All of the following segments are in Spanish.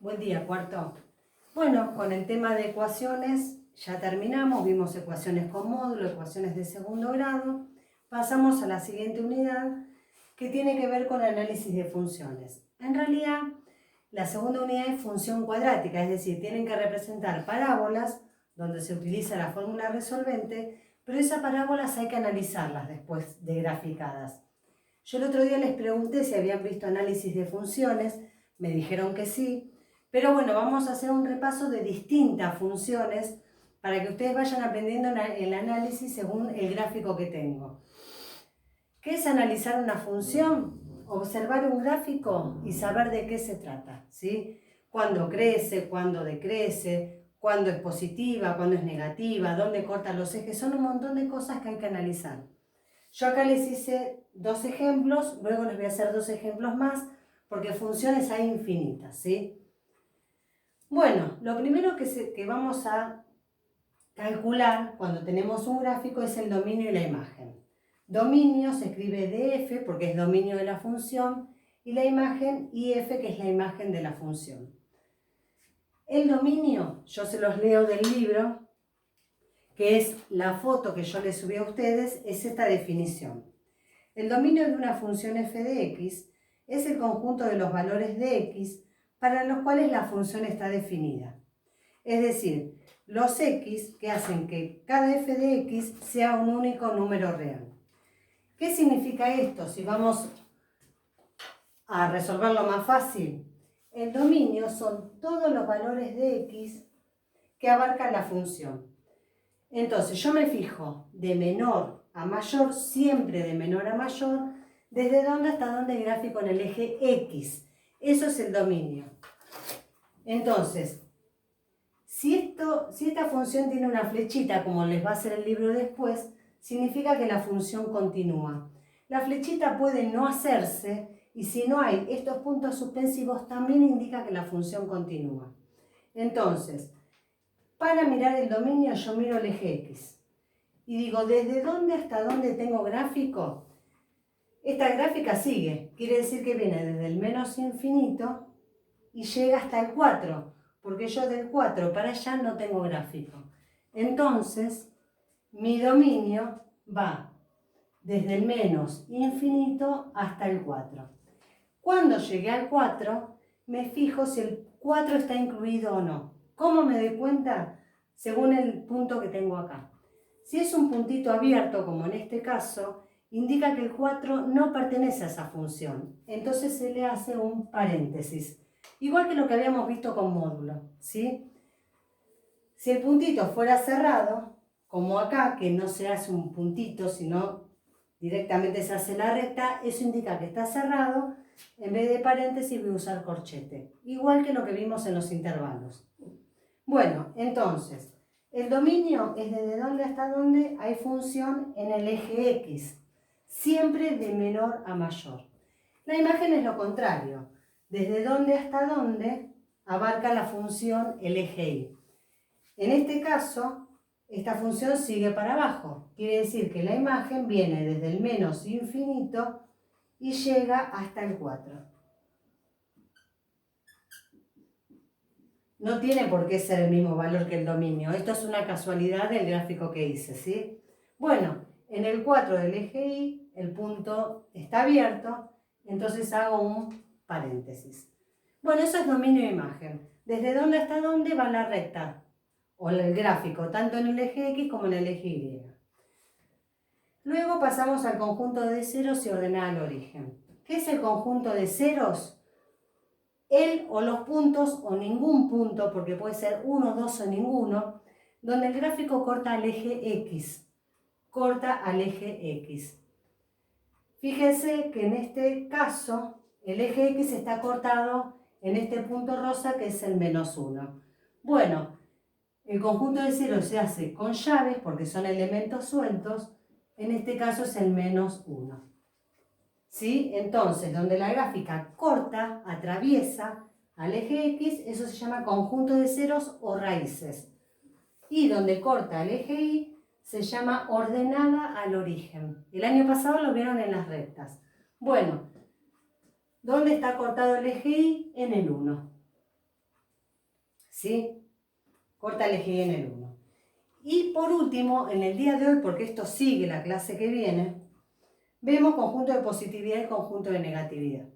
Buen día, cuarto. Bueno, con el tema de ecuaciones ya terminamos, vimos ecuaciones con módulo, ecuaciones de segundo grado. Pasamos a la siguiente unidad que tiene que ver con análisis de funciones. En realidad, la segunda unidad es función cuadrática, es decir, tienen que representar parábolas donde se utiliza la fórmula resolvente, pero esas parábolas hay que analizarlas después de graficadas. Yo el otro día les pregunté si habían visto análisis de funciones, me dijeron que sí, pero bueno, vamos a hacer un repaso de distintas funciones para que ustedes vayan aprendiendo el análisis según el gráfico que tengo. ¿Qué es analizar una función? Observar un gráfico y saber de qué se trata, ¿sí? Cuándo crece, cuándo decrece, cuándo es positiva, cuándo es negativa, dónde cortan los ejes, son un montón de cosas que hay que analizar. Yo acá les hice dos ejemplos, luego les voy a hacer dos ejemplos más, porque funciones hay infinitas, ¿sí? Bueno, lo primero que vamos a calcular cuando tenemos un gráfico es el dominio y la imagen. Dominio se escribe df porque es dominio de la función y la imagen if que es la imagen de la función. El dominio, yo se los leo del libro, que es la foto que yo les subí a ustedes, es esta definición. El dominio de una función f de x es el conjunto de los valores de x para los cuales la función está definida. Es decir, los x que hacen que cada f de x sea un único número real. ¿Qué significa esto? Si vamos a resolverlo más fácil, el dominio son todos los valores de x que abarca la función. Entonces yo me fijo de menor a mayor, siempre de menor a mayor, desde dónde hasta dónde el gráfico en el eje x. Eso es el dominio. Entonces, si esta función tiene una flechita, como les va a hacer el libro después, significa que la función continúa. La flechita puede no hacerse y si no hay estos puntos suspensivos también indica que la función continúa. Entonces, para mirar el dominio yo miro el eje x y digo, ¿desde dónde hasta dónde tengo gráfico? Esta gráfica sigue, quiere decir que viene desde el menos infinito y llega hasta el 4, porque yo del 4 para allá no tengo gráfico. Entonces, mi dominio va desde el menos infinito hasta el 4. Cuando llegué al 4, me fijo si el 4 está incluido o no. ¿Cómo me doy cuenta? Según el punto que tengo acá. Si es un puntito abierto, como en este caso, indica que el 4 no pertenece a esa función. Entonces se le hace un paréntesis. Igual que lo que habíamos visto con módulo, ¿sí? Si el puntito fuera cerrado, como acá, que no se hace un puntito, sino directamente se hace la recta, eso indica que está cerrado. En vez de paréntesis voy a usar corchete, igual que lo que vimos en los intervalos. Bueno, entonces, el dominio es desde dónde hasta dónde hay función en el eje X, siempre de menor a mayor. La imagen es lo contrario, desde dónde hasta dónde abarca la función el eje Y. En este caso, esta función sigue para abajo, quiere decir que la imagen viene desde el menos infinito y llega hasta el 4. No tiene por qué ser el mismo valor que el dominio. Esto es una casualidad del gráfico que hice, ¿sí? Bueno, en el 4 del eje Y, el punto está abierto, entonces hago un paréntesis. Bueno, eso es dominio de imagen. ¿Desde dónde hasta dónde va la recta? O el gráfico, tanto en el eje X como en el eje Y. Luego pasamos al conjunto de ceros y ordenar al origen. ¿Qué es el conjunto de ceros? El o los puntos o ningún punto, porque puede ser 1, 2 o ninguno, donde el gráfico corta al eje X. Corta al eje X. Fíjense que en este caso el eje X está cortado en este punto rosa que es el menos 1. Bueno, el conjunto de ceros se hace con llaves porque son elementos sueltos. En este caso es el menos 1. ¿Sí? Entonces, donde la gráfica corta, atraviesa al eje X, eso se llama conjunto de ceros o raíces. Y donde corta el eje Y, se llama ordenada al origen. El año pasado lo vieron en las rectas. Bueno, ¿dónde está cortado el eje Y? En el 1. ¿sí? Corta el eje Y en el 1. Y por último, en el día de hoy, porque esto sigue la clase que viene, vemos conjunto de positividad y conjunto de negatividad.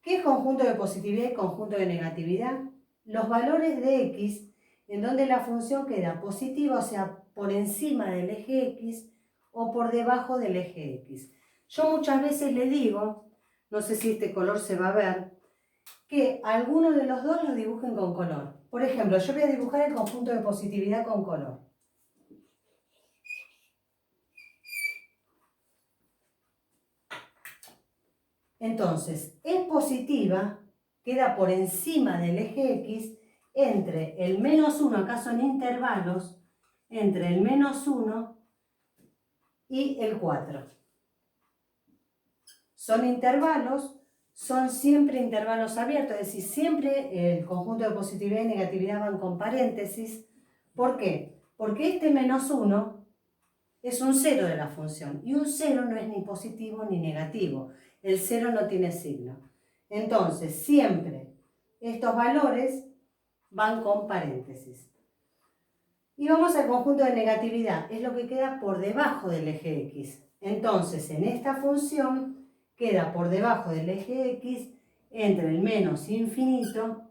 ¿Qué es conjunto de positividad y conjunto de negatividad? Los valores de x en donde la función queda positiva, o sea, por encima del eje x o por debajo del eje x. Yo muchas veces le digo, no sé si este color se va a ver, que alguno de los dos lo dibujen con color. Por ejemplo, yo voy a dibujar el conjunto de positividad con color. Entonces, es positiva, queda por encima del eje x entre el menos 1, acá son intervalos, entre el menos 1 y el 4. Son intervalos, son siempre intervalos abiertos, es decir, siempre el conjunto de positividad y negatividad van con paréntesis. ¿Por qué? Porque este menos 1 es un cero de la función, y un cero no es ni positivo ni negativo. El cero no tiene signo. Entonces, siempre estos valores van con paréntesis. Y vamos al conjunto de negatividad, es lo que queda por debajo del eje x. Entonces, en esta función queda por debajo del eje x entre el menos infinito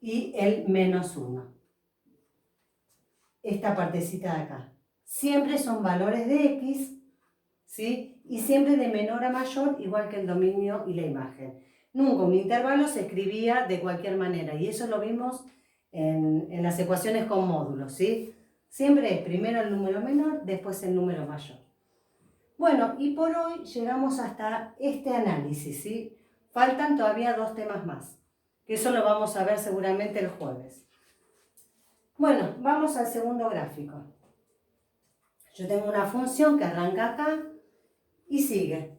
y el menos 1. Esta partecita de acá. Siempre son valores de x, ¿sí? Y siempre de menor a mayor, igual que el dominio y la imagen. Nunca un intervalo se escribía de cualquier manera, y eso lo vimos en las ecuaciones con módulos, ¿sí? Siempre es primero el número menor, después el número mayor. Bueno, y por hoy llegamos hasta este análisis, ¿sí? Faltan todavía 2 temas más, que eso lo vamos a ver seguramente el jueves. Bueno, vamos al segundo gráfico. Yo tengo una función que arranca acá y sigue.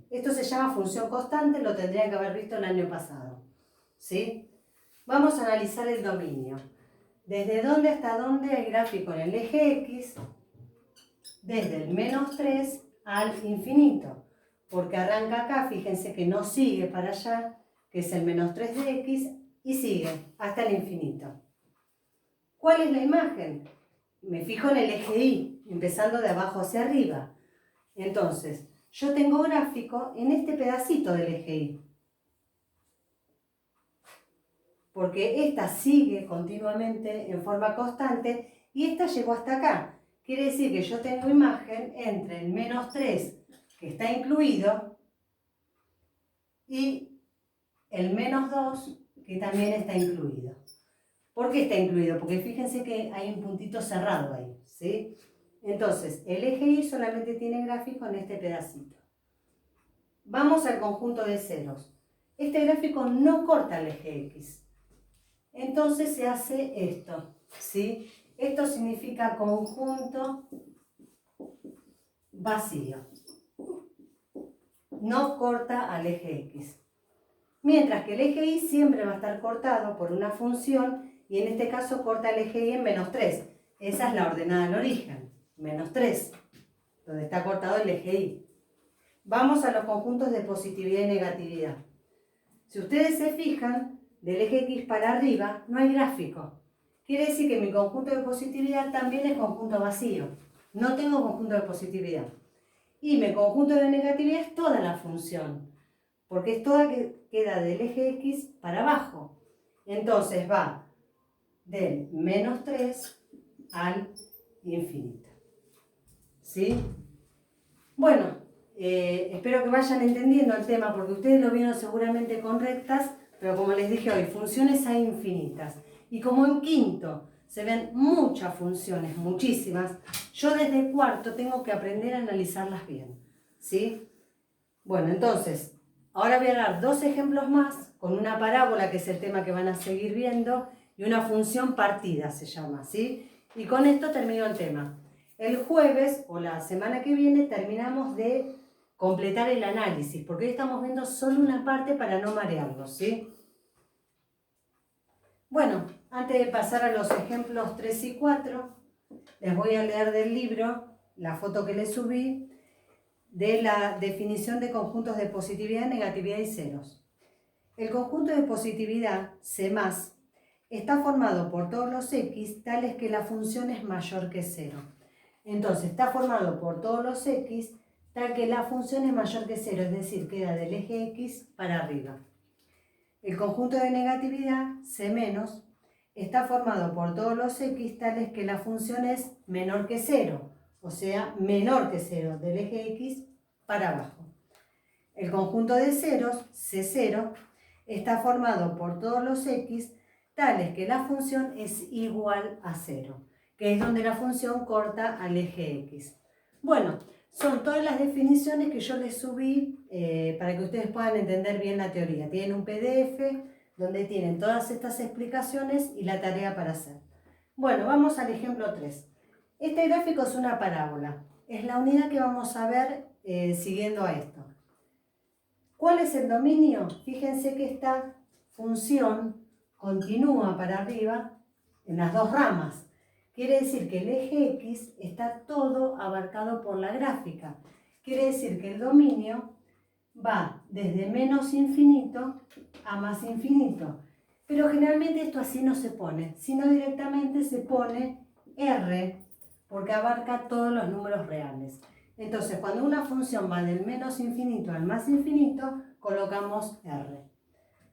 Esto se llama función constante, lo tendrían que haber visto el año pasado, ¿sí? Vamos a analizar el dominio. ¿Desde dónde hasta dónde hay gráfico en el eje x? Desde el menos 3 al infinito. Porque arranca acá, fíjense que no sigue para allá, que es el menos 3 de x, y sigue hasta el infinito. ¿Cuál es la imagen? Me fijo en el eje y, empezando de abajo hacia arriba. Entonces, yo tengo gráfico en este pedacito del eje y. Porque esta sigue continuamente en forma constante y esta llegó hasta acá. Quiere decir que yo tengo imagen entre el menos 3, que está incluido, y el menos 2, que también está incluido. ¿Por qué está incluido? Porque fíjense que hay un puntito cerrado ahí, ¿sí? Entonces, el eje y solamente tiene gráfico en este pedacito. Vamos al conjunto de ceros. Este gráfico no corta el eje x. Entonces se hace esto, ¿sí? Esto significa conjunto vacío. No corta al eje x. Mientras que el eje y siempre va a estar cortado por una función, y en este caso corta el eje y en menos 3. Esa es la ordenada del origen, menos 3, donde está cortado el eje y. Vamos a los conjuntos de positividad y negatividad. Si ustedes se fijan, del eje x para arriba no hay gráfico. Quiere decir que mi conjunto de positividad también es conjunto vacío. No tengo conjunto de positividad. Y mi conjunto de negatividad es toda la función, porque es toda que queda del eje x para abajo. Entonces va del menos 3 al infinito. ¿Sí? Bueno, espero que vayan entendiendo el tema, porque ustedes lo vieron seguramente con rectas, pero como les dije hoy, funciones hay infinitas. Y como en quinto se ven muchas funciones, muchísimas, yo desde cuarto tengo que aprender a analizarlas bien, ¿sí? Bueno, entonces, ahora voy a dar 2 ejemplos más, con una parábola, que es el tema que van a seguir viendo, y una función partida se llama, ¿sí? Y con esto termino el tema. El jueves, o la semana que viene, terminamos de completar el análisis, porque hoy estamos viendo solo una parte para no marearlos, ¿sí? Bueno, antes de pasar a los ejemplos 3 y 4, les voy a leer del libro, la foto que les subí, de la definición de conjuntos de positividad, negatividad y ceros. El conjunto de positividad, C+, está formado por todos los x tales que la función es mayor que 0. Entonces, está formado por todos los x tal que la función es mayor que 0, es decir, queda del eje x para arriba. El conjunto de negatividad, C-, está formado por todos los x tales que la función es menor que 0, o sea, menor que 0, del eje x para abajo. El conjunto de ceros, C0, está formado por todos los x tales que la función es igual a 0, que es donde la función corta al eje x. Bueno, son todas las definiciones que yo les subí para que ustedes puedan entender bien la teoría. Tienen un PDF donde tienen todas estas explicaciones y la tarea para hacer. Bueno, vamos al ejemplo 3. Este gráfico es una parábola. Es la unidad que vamos a ver siguiendo a esto. ¿Cuál es el dominio? Fíjense que esta función continúa para arriba en las dos ramas. Quiere decir que el eje X está todo abarcado por la gráfica. Quiere decir que el dominio va desde menos infinito a más infinito. Pero generalmente esto así no se pone, sino directamente se pone R, porque abarca todos los números reales. Entonces, cuando una función va del menos infinito al más infinito, colocamos R.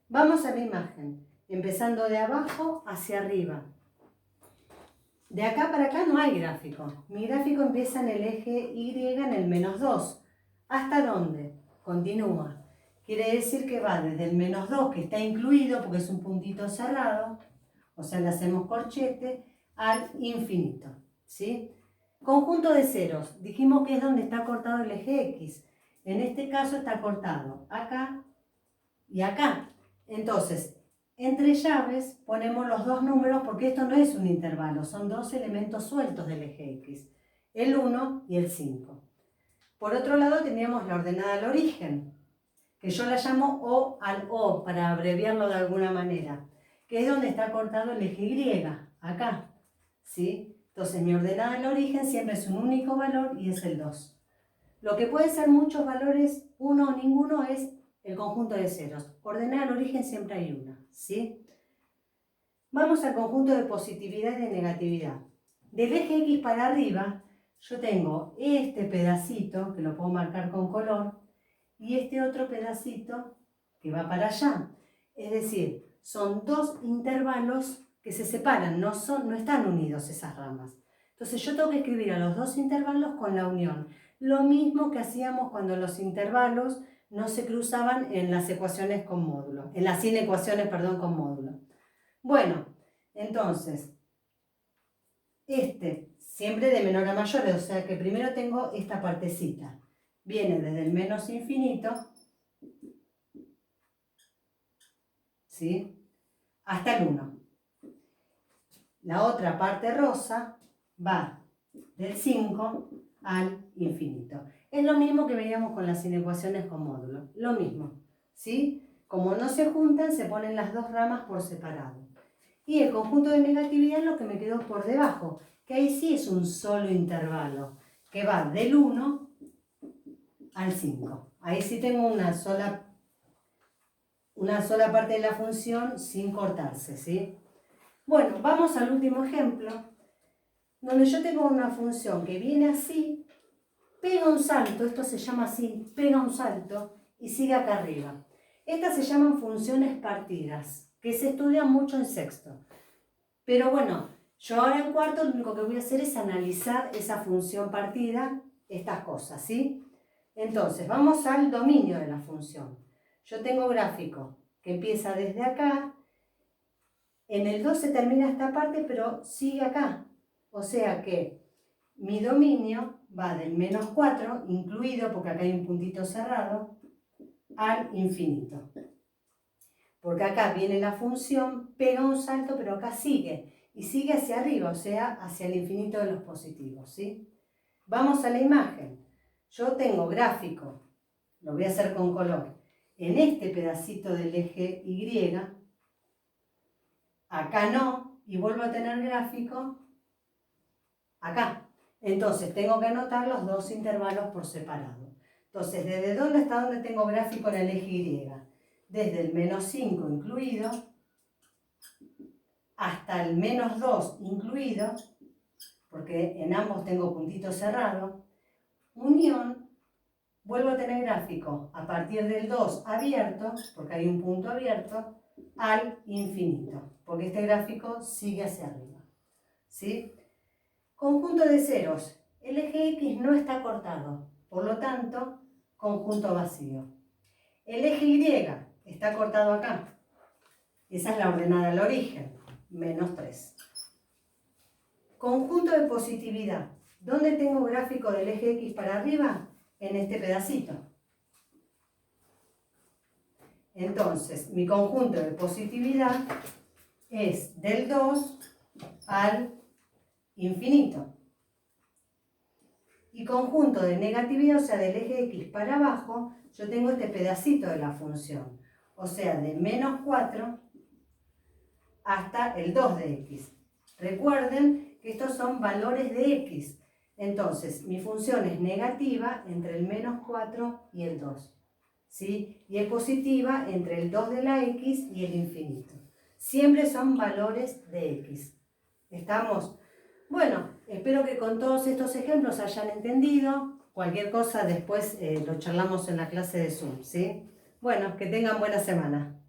Vamos a la imagen, empezando de abajo hacia arriba. De acá para acá no hay gráfico. Mi gráfico empieza en el eje Y en el -2. ¿Hasta dónde? Continúa. Quiere decir que va desde el -2, que está incluido porque es un puntito cerrado, o sea, le hacemos corchete, al infinito, ¿sí? Conjunto de ceros. Dijimos que es donde está cortado el eje X. En este caso está cortado acá y acá. Entonces, entre llaves ponemos los dos números porque esto no es un intervalo, son dos elementos sueltos del eje X, el 1 y el 5. Por otro lado teníamos la ordenada al origen, que yo la llamo O al O para abreviarlo de alguna manera, que es donde está cortado el eje Y, acá, ¿sí? Entonces mi ordenada al origen siempre es un único valor y es el 2. Lo que puede ser muchos valores, uno o ninguno, es el conjunto de ceros. Ordenada al origen siempre hay una, ¿sí? Vamos al conjunto de positividad y de negatividad. Del eje X para arriba, yo tengo este pedacito, que lo puedo marcar con color, y este otro pedacito que va para allá. Es decir, son dos intervalos que se separan, no están unidos esas ramas. Entonces yo tengo que escribir a los dos intervalos con la unión. Lo mismo que hacíamos cuando los intervalos no se cruzaban en las ecuaciones con módulo, en las inecuaciones, perdón, con módulo. Bueno, entonces, siempre de menor a mayor, o sea que primero tengo esta partecita. Viene desde el menos infinito, ¿sí?, hasta el 1. La otra parte rosa va del 5 al infinito. Es lo mismo que veíamos con las inecuaciones con módulo, lo mismo, ¿sí? Como no se juntan, se ponen las dos ramas por separado. Y el conjunto de negatividad es lo que me quedó por debajo, que ahí sí es un solo intervalo, que va del 1 al 5. Ahí sí tengo una sola parte de la función sin cortarse, ¿sí? Bueno, vamos al último ejemplo, donde yo tengo una función que viene así, pega un salto, esto se llama así, pega un salto y sigue acá arriba. Estas se llaman funciones partidas, que se estudian mucho en sexto. Pero bueno, yo ahora en cuarto lo único que voy a hacer es analizar esa función partida, estas cosas, ¿sí? Entonces, vamos al dominio de la función. Yo tengo gráfico que empieza desde acá, en el 2 se termina esta parte, pero sigue acá. O sea que mi dominio va del -4, incluido, porque acá hay un puntito cerrado, al infinito. Porque acá viene la función, pega un salto, pero acá sigue. Y sigue hacia arriba, o sea, hacia el infinito de los positivos, ¿sí? Vamos a la imagen. Yo tengo gráfico, lo voy a hacer con color, en este pedacito del eje Y, acá no, y vuelvo a tener gráfico acá. Entonces tengo que anotar los dos intervalos por separado. Entonces, ¿desde dónde hasta dónde tengo gráfico en el eje Y? Desde el -5 incluido hasta el menos 2 incluido, porque en ambos tengo puntito cerrado, unión, vuelvo a tener gráfico a partir del 2 abierto, porque hay un punto abierto, al infinito, porque este gráfico sigue hacia arriba. ¿Sí? Conjunto de ceros. El eje X no está cortado, por lo tanto, conjunto vacío. El eje Y está cortado acá. Esa es la ordenada al origen, menos 3. Conjunto de positividad. ¿Dónde tengo gráfico del eje X para arriba? En este pedacito. Entonces, mi conjunto de positividad es del 2 al infinito. Y conjunto de negatividad, o sea, del eje X para abajo, yo tengo este pedacito de la función. O sea, de menos 4 hasta el 2 de X. Recuerden que estos son valores de X. Entonces, mi función es negativa entre el menos 4 y el 2. ¿Sí? Y es positiva entre el 2 de la X y el infinito. Siempre son valores de X. ¿Estamos? Bueno, espero que con todos estos ejemplos hayan entendido. Cualquier cosa después lo charlamos en la clase de Zoom, ¿sí? Bueno, que tengan buena semana.